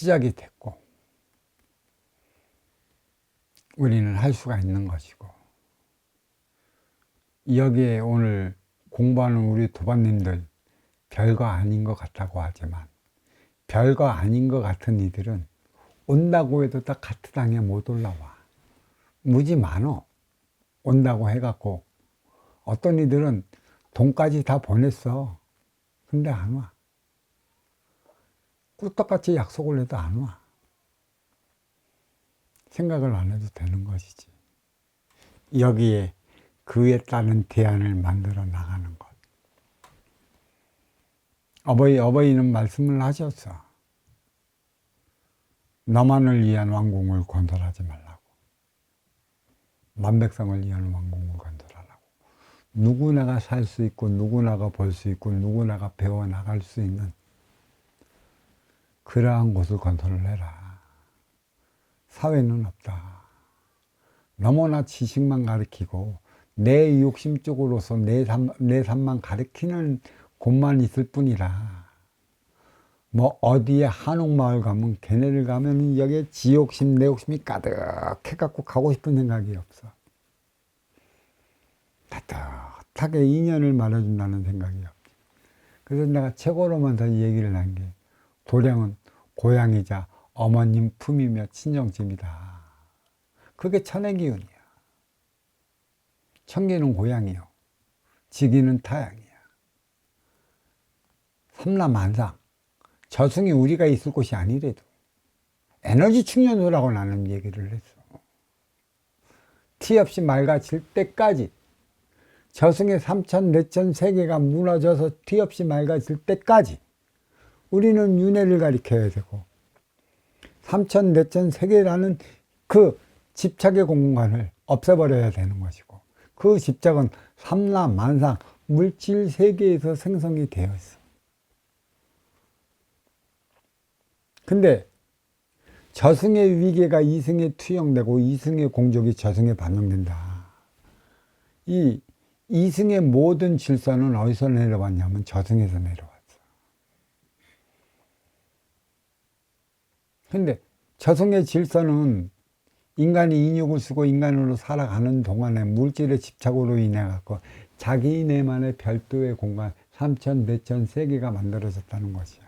시작이 됐고 우리는 할 수가 있는 것이고, 여기에 오늘 공부하는 우리 도반님들 별거 아닌 것 같다고 하지만, 별거 아닌 것 같은 이들은 온다고 해도 다 같은 땅에 못 올라와. 무지 많어. 온다고 해갖고 어떤 이들은 돈까지 다 보냈어. 근데 안 와. 꿀떡같이 약속을 해도 안 와. 생각을 안 해도 되는 것이지. 여기에 그에 따른 대안을 만들어 나가는 것. 어버이는 말씀을 하셨어. 너만을 위한 왕궁을 건설하지 말라고. 만백성을 위한 왕궁을 건설하라고. 누구나가 살 수 있고 누구나가 볼 수 있고 누구나가 배워나갈 수 있는 그러한 곳을 건설을 해라. 사회는 없다. 너무나 지식만 가르치고 내 욕심 쪽으로서 내 삶만 가르치는 곳만 있을 뿐이라. 뭐 어디에 한옥마을 가면 걔네를 가면 여기에 지 욕심 내 욕심이 가득해갖고 가고 싶은 생각이 없어. 따뜻하게 인연을 말해준다는 생각이 없어. 그래서 내가 최고로만 이 얘기를 한 게, 도량은 고향이자 어머님 품이며 친정집이다. 그게 천의 기운이야. 천기는 고향이요, 지기는 타향이야. 삼라만상, 저승이 우리가 있을 곳이 아니래도 에너지 충전소라고 나는 얘기를 했어. 티 없이 맑아질 때까지, 저승의 3천, 내천 세계가 무너져서 티 없이 맑아질 때까지 우리는 윤회를 가리켜야 되고, 3천, 내천 세계라는 그 집착의 공간을 없애버려야 되는 것이고, 그 집착은 삼라만상 물질 세계에서 생성이 되어 있어. 근데 저승의 위계가 이승에 투영되고 이승의 공적이 저승에 반영된다. 이 이승의 모든 질서는 어디서 내려왔냐면 저승에서 내려왔어. 근데 저승의 질서는 인간이 인육을 쓰고 인간으로 살아가는 동안에 물질의 집착으로 인해 갖고 자기네만의 별도의 공간 3천, 내천 세계가 만들어졌다는 것이야.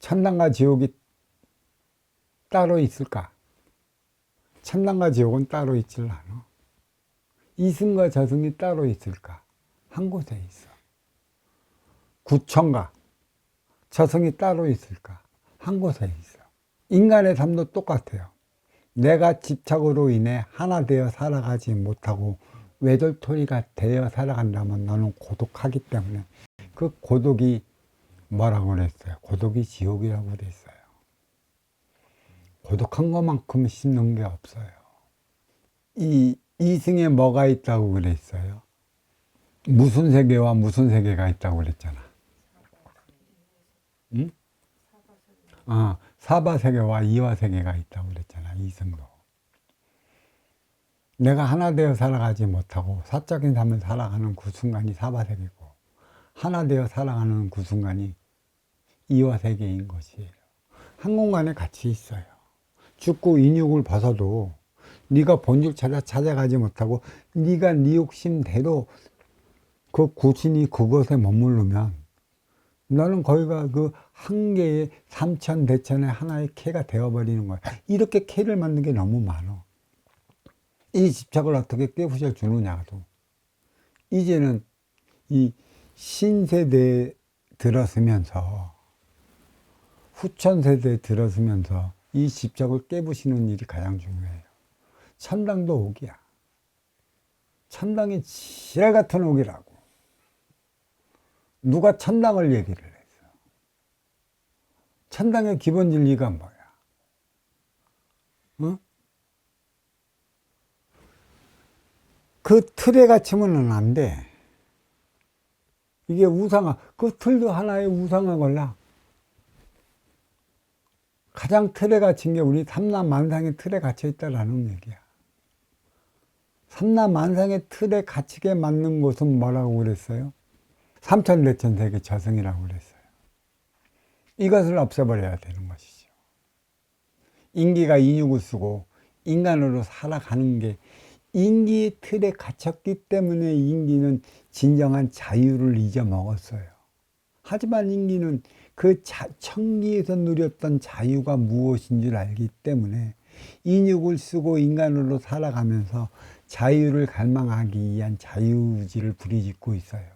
천당과 지옥이 따로 있을까? 천당과 지옥은 따로 있질 않아. 이승과 저승이 따로 있을까? 한 곳에 있어. 구천과 저승이 따로 있을까? 한 곳에 있어. 인간의 삶도 똑같아요. 내가 집착으로 인해 하나 되어 살아가지 못하고 외돌토리가 되어 살아간다면 너는 고독하기 때문에, 그 고독이 뭐라고 그랬어요? 고독이 지옥이라고 그랬어요. 고독한 것만큼 씹는 게 없어요. 이 이승에 뭐가 있다고 그랬어요? 무슨 세계와 무슨 세계가 있다고 그랬잖아. 응? 사바세계와 이화세계가 있다고 그랬잖아. 이승도. 내가 하나 되어 살아가지 못하고 사적인 삶을 살아가는 그 순간이 사바세계고, 하나 되어 살아가는 그 순간이 이화세계인 것이에요. 한 공간에 같이 있어요. 죽고 인육을 벗어도 네가 본줄 찾아가지 못하고 네가 네 욕심대로 그 구신이 그것에 머무르면 너는 거기가 그 한 개의 삼천 대천의 하나의 캐가 되어버리는 거야. 이렇게 캐를 만든 게 너무 많아. 이 집착을 어떻게 깨부셔 주느냐도, 이제는 이 신세대에 들어서면서 후천세대에 들어서면서 이 집착을 깨부시는 일이 가장 중요해요. 천당도 옥이야. 천당이 지랄 같은 옥이라고. 누가 천당을 얘기를 했어? 천당의 기본 진리가 뭐야? 어? 그 틀에 갇히면 안 돼. 이게 우상화, 그 틀도 하나의 우상화 걸라. 가장 틀에 갇힌 게 우리 삼라만상의 틀에 갇혀 있다라는 얘기야. 삼라만상의 틀에 갇히게 맞는 곳은 뭐라고 그랬어요? 삼천대천세계 저승이라고 그랬어요. 이것을 없애버려야 되는 것이죠. 인기가 인육을 쓰고 인간으로 살아가는 게 인기의 틀에 갇혔기 때문에 인기는 진정한 자유를 잊어먹었어요. 하지만 인기는 그 청기에서 누렸던 자유가 무엇인 줄 알기 때문에 인육을 쓰고 인간으로 살아가면서 자유를 갈망하기 위한 자유의지를 부리짖고 있어요.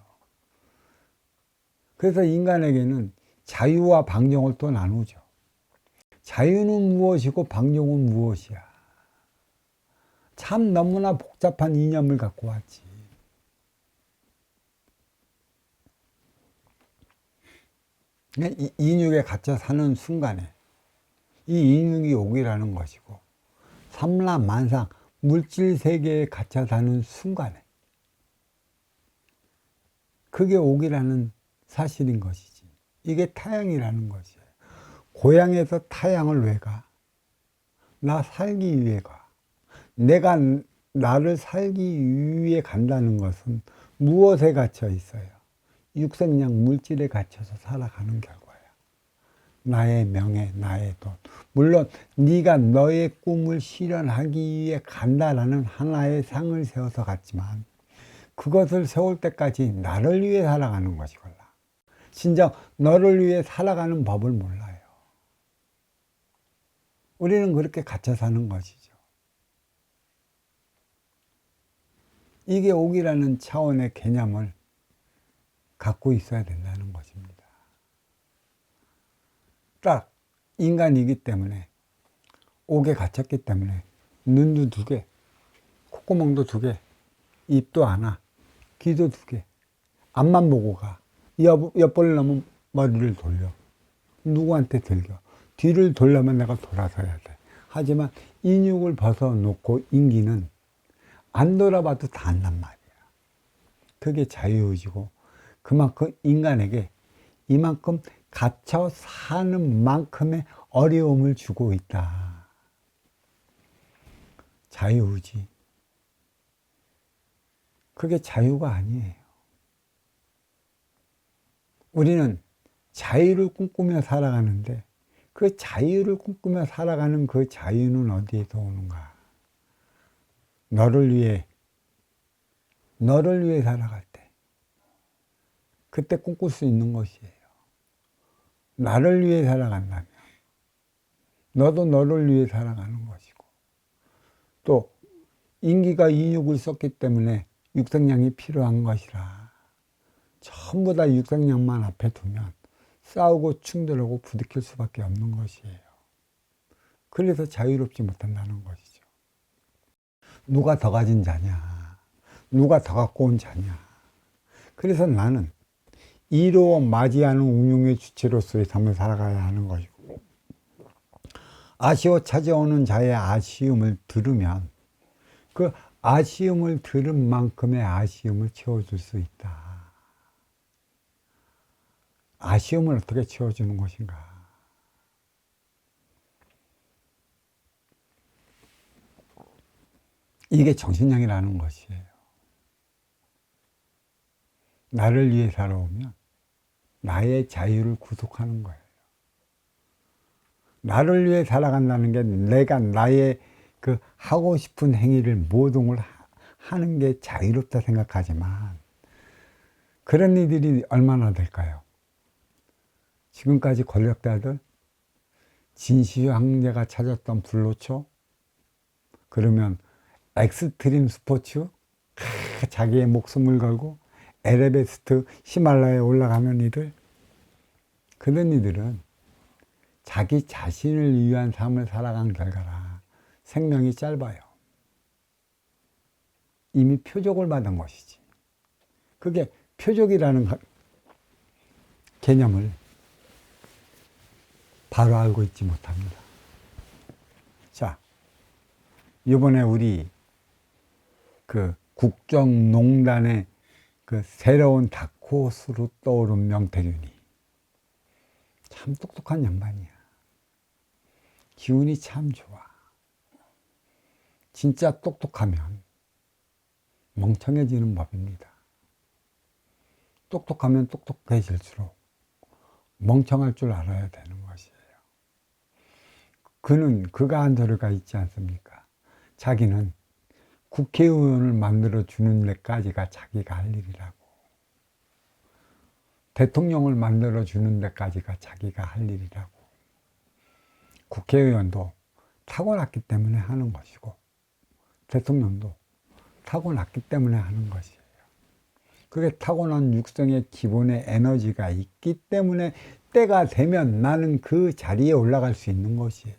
그래서 인간에게는 자유와 방종을 또 나누죠. 자유는 무엇이고 방종은 무엇이야? 참 너무나 복잡한 이념을 갖고 왔지. 인육에 갇혀 사는 순간에 이 인육이 옥이라는 것이고 삼라만상 물질 세계에 갇혀 사는 순간에 그게 옥이라는 사실인 것이지. 이게 타향이라는 것이에요. 고향에서 타향을 왜 가? 나 살기 위해 가. 내가 나를 살기 위해 간다는 것은 무엇에 갇혀 있어요? 육생량 물질에 갇혀서 살아가는 결과야. 나의 명예, 나의 돈. 물론 네가 너의 꿈을 실현하기 위해 간다라는 하나의 상을 세워서 갔지만 그것을 세울 때까지 나를 위해 살아가는 것이걸라. 진정 너를 위해 살아가는 법을 몰라요. 우리는 그렇게 갇혀 사는 것이죠. 이게 옥이라는 차원의 개념을 갖고 있어야 된다는 것입니다. 딱 인간이기 때문에 옥에 갇혔기 때문에 눈도 두 개, 콧구멍도 두 개, 입도 하나, 귀도 두 개, 앞만 보고 가. 옆을 넘으면 머리를 돌려. 누구한테 들겨. 뒤를 돌려면 내가 돌아서야 돼. 하지만 인육을 벗어놓고 인기는 안 돌아봐도 다 안단 말이야. 그게 자유의지고 그만큼 인간에게 이만큼 갇혀 사는 만큼의 어려움을 주고 있다. 자유의지. 그게 자유가 아니에요. 우리는 자유를 꿈꾸며 살아가는데 그 자유를 꿈꾸며 살아가는 그 자유는 어디에서 오는가? 너를 위해 살아갈 때 그때 꿈꿀 수 있는 것이에요. 나를 위해 살아간다면 너도 너를 위해 살아가는 것이고 또 인기가 인육을 썼기 때문에 육생량이 필요한 것이라 전부 다 육생량만 앞에 두면 싸우고 충돌하고 부딪힐 수밖에 없는 것이에요. 그래서 자유롭지 못한다는 것이죠. 누가 더 가진 자냐? 누가 더 갖고 온 자냐? 그래서 나는 이로 맞이하는 운용의 주체로서의 삶을 살아가야 하는 것이고 아쉬워 찾아오는 자의 아쉬움을 들으면 그 아쉬움을 들은 만큼의 아쉬움을 채워줄 수 있다. 아쉬움을 어떻게 채워주는 것인가? 이게 정신량이라는 것이에요. 나를 위해 살아오면 나의 자유를 구속하는 거예요. 나를 위해 살아간다는 게 내가 나의 그 하고 싶은 행위를 모든 걸 하는 게 자유롭다 생각하지만 그런 이들이 얼마나 될까요? 지금까지 권력자들, 진시황 황제가 찾았던 불로초, 그러면 엑스트림 스포츠, 자기의 목숨을 걸고 에베레스트 히말라야에 올라가는 이들, 그런 이들은 자기 자신을 위한 삶을 살아간 결과라 생명이 짧아요. 이미 표적을 받은 것이지. 그게 표적이라는 개념을 바로 알고 있지 못합니다. 자, 이번에 우리 그 국정농단의 그 새로운 다크호스로 떠오른 명태균이 참 똑똑한 양반이야. 기운이 참 좋아. 진짜 똑똑하면 멍청해지는 법입니다. 똑똑하면 똑똑해질수록 멍청할 줄 알아야 되는 것이에요. 그가 한 소리가 있지 않습니까? 자기는 국회의원을 만들어 주는 데까지가 자기가 할 일이라고. 대통령을 만들어 주는 데까지가 자기가 할 일이라고. 국회의원도 타고났기 때문에 하는 것이고, 대통령도 타고났기 때문에 하는 것이에요. 그게 타고난 육성의 기본의 에너지가 있기 때문에 때가 되면 나는 그 자리에 올라갈 수 있는 것이에요.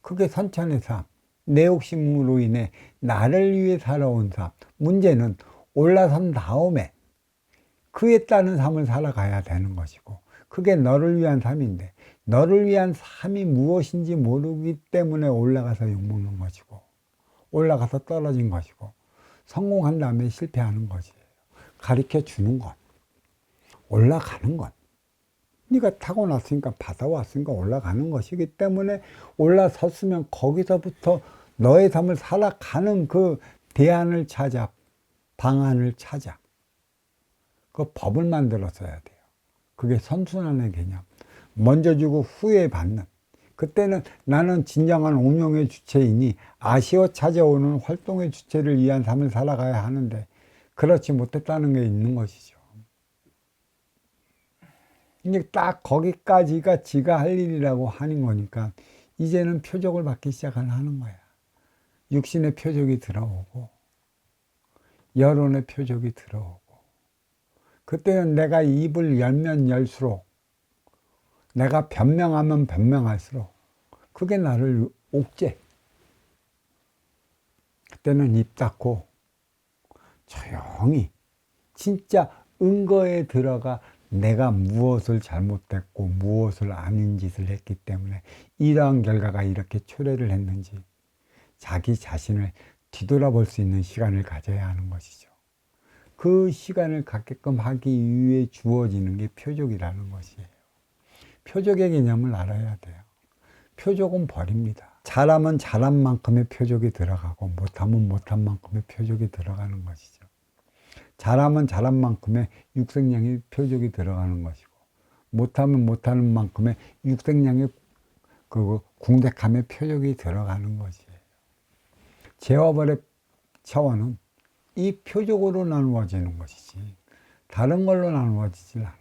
그게 선천의 삶, 내 욕심으로 인해 나를 위해 살아온 삶. 문제는 올라선 다음에 그에 따른 삶을 살아가야 되는 것이고, 그게 너를 위한 삶인데 너를 위한 삶이 무엇인지 모르기 때문에 올라가서 욕먹는 것이고, 올라가서 떨어진 것이고, 성공한 다음에 실패하는 것이에요. 가르쳐 주는 것, 올라가는 것. 네가 타고났으니까 받아왔으니까 올라가는 것이기 때문에 올라섰으면 거기서부터 너의 삶을 살아가는 그 대안을 찾아, 방안을 찾아. 그 법을 만들었어야 돼요. 그게 선순환의 개념. 먼저 주고 후에 받는. 그때는 나는 진정한 운명의 주체이니 아쉬워 찾아오는 활동의 주체를 위한 삶을 살아가야 하는데 그렇지 못했다는 게 있는 것이죠. 이제 딱 거기까지가 지가 할 일이라고 하는 거니까 이제는 표적을 받기 시작하는 거야. 육신의 표적이 들어오고 여론의 표적이 들어오고, 그때는 내가 입을 열면 열수록, 내가 변명하면 변명할수록 그게 나를 옥죄. 그때는 입 닫고 조용히 진짜 은거에 들어가 내가 무엇을 잘못했고 무엇을 아닌 짓을 했기 때문에 이러한 결과가 이렇게 초래를 했는지 자기 자신을 뒤돌아볼 수 있는 시간을 가져야 하는 것이죠. 그 시간을 갖게끔 하기 위해 주어지는 게 표적이라는 것이에요. 표적의 개념을 알아야 돼요. 표적은 버립니다. 잘하면 잘한 만큼의 표적이 들어가고 못하면 못한 만큼의 표적이 들어가는 것이죠. 잘하면 잘한 만큼의 육생량의 표적이 들어가는 것이고, 못하면 못하는 만큼의 육생량의 그 궁색함의 표적이 들어가는 것이에요. 재화벌의 차원은 이 표적으로 나누어지는 것이지 다른 걸로 나누어지질 않아요.